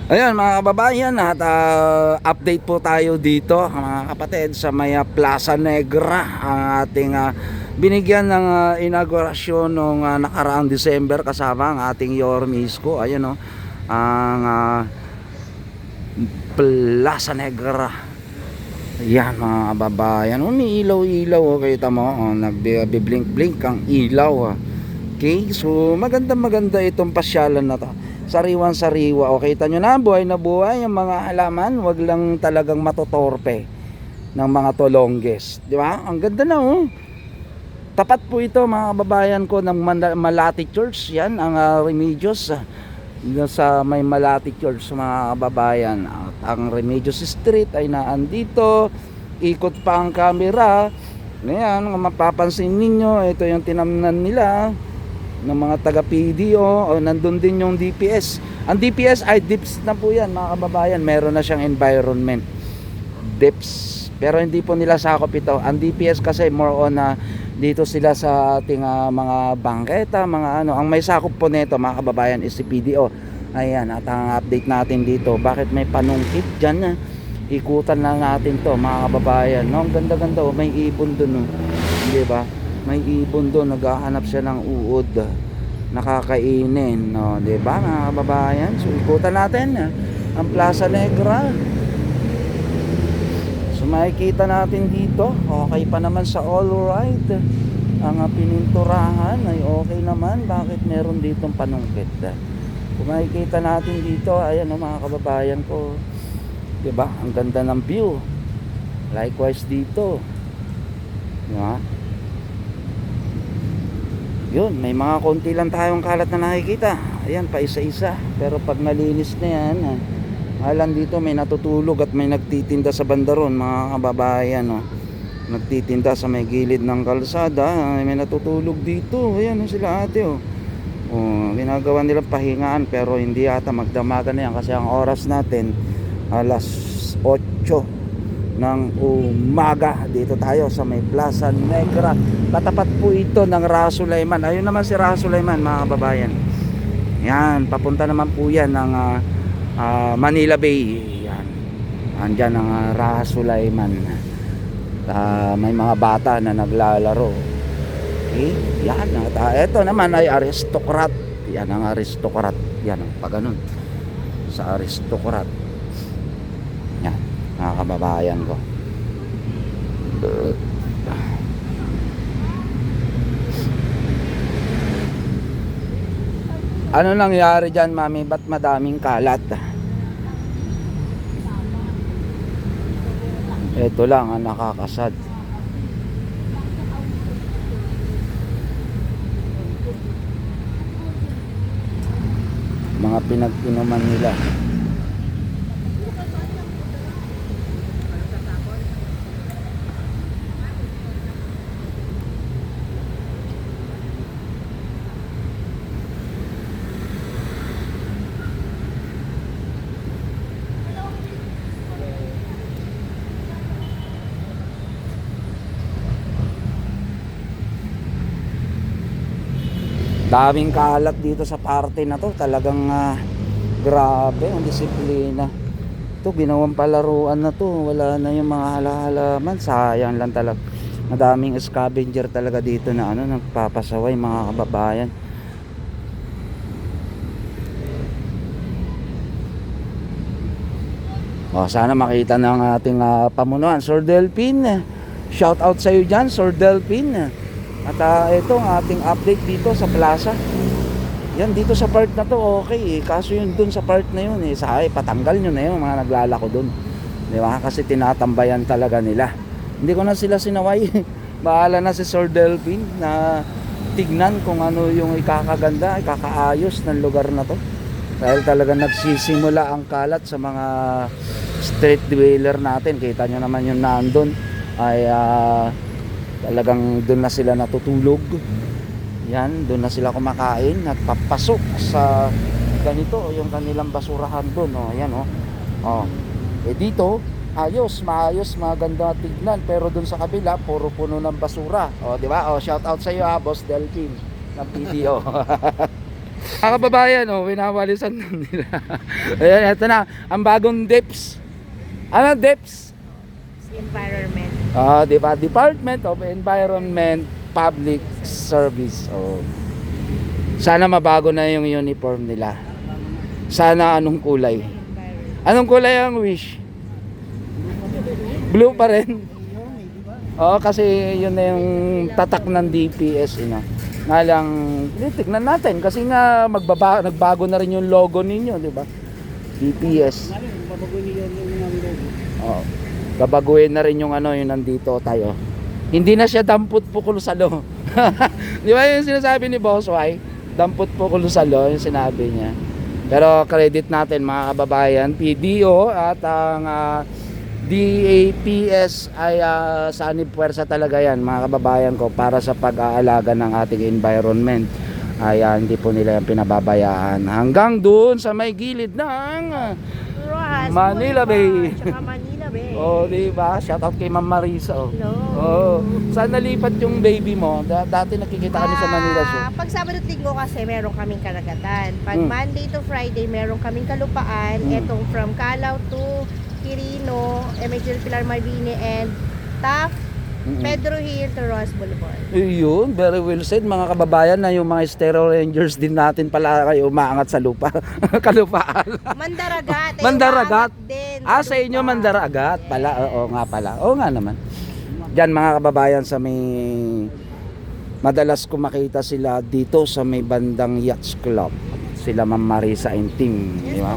Ayan mga kababayan, at update po tayo dito mga kapatid sa may Plaza Negra, ang ating binigyan ng inaugurasyon noong nakaraang December kasama ang ating Yorme Isko. Ayan ang Plaza Negra. Ayan mga kababayan, umiilaw-ilaw, kita mo, nagbi-blink-blink ang ilaw. Okay, so maganda itong pasyalan na to. Sariwan-sariwa. O kita nyo na, buhay na buhay yung mga halaman. Wag lang talagang matotorpe ng mga tolongges, di ba? Ang ganda na Tapat po ito mga kababayan ko ng Malati Church. Yan ang Remedios sa may Malati Church mga kababayan. At ang Remedios Street ay naandito. Ikot pa ang camera. Ngayon, mapapansin ninyo, ito yung tinamnan nila ng mga taga PDO, nandun din yung DPS. Ang DPS ay DIPS na po yan mga kababayan. Meron na siyang environment DIPS, pero hindi po nila sakop ito. Ang DPS kasi more on dito sila sa ating mga bangketa, mga ano. Ang may sakop po nito mga kababayan is si PDO. Ayan, at ang update natin dito, bakit may panungkit dyan ikutan lang natin to mga kababayan, no? Ang ganda-ganda, may ibon dun, di ba? May ibon doon, naghahanap siya ng uod, nakakainin, no, 'di ba mga kababayan? So ikutan natin ang Plaza Negra. So makikita natin dito, okay pa naman sa all right. Ang pininturahan ay okay naman. Bakit meron ditong panungkit? Kung makikita natin dito, ayan mga kababayan ko, 'di ba? Ang ganda ng view. Likewise dito. Di ba? Yun, may mga konti lang tayong kalat na nakikita. Ayan, pa isa-isa. Pero pag nalinis na yan, alam dito may natutulog at may nagtitinda sa bandaron mga kababayan. Nagtitinda sa may gilid ng kalsada. May natutulog dito. Ayan sila ate. Ginagawa nilang pahingaan, pero hindi yata magdamagan na yan kasi ang oras natin alas 8 ng umaga. Dito tayo sa may Plaza Negra. Katapat po ito ng Raha Sulaiman. Ayun naman si Raha Sulaiman mga kababayan. Yan, papunta naman po yan ng Manila Bay. Yan, andyan ang Raha Sulaiman. May mga bata na naglalaro. Okay, yan. Ito naman ay Aristocrat. Yan ang Aristocrat. Yan, pag ganun, sa Aristocrat. Yan mga kababayan ko. Ano nangyari dyan mami? Ba't madaming kalat? Ito lang ang nakakasad. Mga pinag-inuman nila. Daming kalat dito sa parte na to. Talagang grabe ang disiplina. Ito, ginawang palaruan na to. Wala na yung mga halaman. Sayang lang talaga. Madaming scavenger talaga dito na nagpapasaway mga kababayan. Sana makita ng ating pamunuan. Sir Delpin, shout out sa iyo dyan, Sir Delpin. At ito ang ating update dito sa plaza. Yan, dito sa part na to okay kaso yun dun sa part na yun patanggal nyo na yun mga naglalako dun, di ba? Kasi tinatambayan talaga nila. Hindi ko na sila sinaway. Bahala na si Sir Delpin na tignan kung ano yung ikakaganda, ikakaayos ng lugar na to. Dahil talaga nagsisimula ang kalat sa mga street dweller natin. Kita nyo naman yung nandun ay talagang doon na sila natutulog. Yan, doon na sila kumakain at papasok sa ganito yung kanilang basurahan doon. Ayan dito maayos, maganda tignan, pero doon sa kabila puro puno ng basura. Di ba? Shout out sa iyo Boss Delpin ng PDO. Mga kababayan, oh, winawalisan na nila. Ayan, ito na, ang bagong DEPS. Ano DEPS? Environment. Di ba? Department of Environment Public Service. Oh. Sana mabago na yung uniform nila. Sana anong kulay? Anong kulay ang wish? Blue pa rin. Oo, kasi yun na yung tatak ng DPS, nga lang, tignan natin kasi nga nagbago na rin yung logo ninyo, di ba? DPS. Oo. Babaguhin na rin yung yung nandito tayo. Hindi na siya dampot pukul salo. Di ba yung sinasabi ni Boss Y? Dampot pukul salo, yung sinabi niya. Pero credit natin mga kababayan, PDO at ang DAPS ay sanib puwersa talaga yan mga kababayan ko para sa pag-aalaga ng ating environment. Hindi po nila yung pinababayaan hanggang doon sa may gilid ng Rojas, Manila Bay. Tsaka Manila Bay. Oh, di ba? Shout out kay Ma'am Marisa. Hello. Oh, saan nalipat yung baby mo? Dati nakikita kami sa Manila Zoo. Pag Sabado at Linggo kasi meron kaming karagatan. Pag Monday to Friday meron kaming kalupaan. Etong from Calao to Quirino, Major Pilar Marbine and Taft, Pedro Hill to Ross Boulevard. Yun, very well said mga kababayan na yung mga Stereo Rangers din natin pala kayo umaangat sa lupa. Kalupaan. Mandaragat. Mandaragat. Din, Sa inyo Mandaragat pala. Oo nga pala. Oo nga naman. Diyan mga kababayan sa may madalas ko makita sila dito sa may bandang Yachts Club. Sila Ma'am Marisa and team, di ba?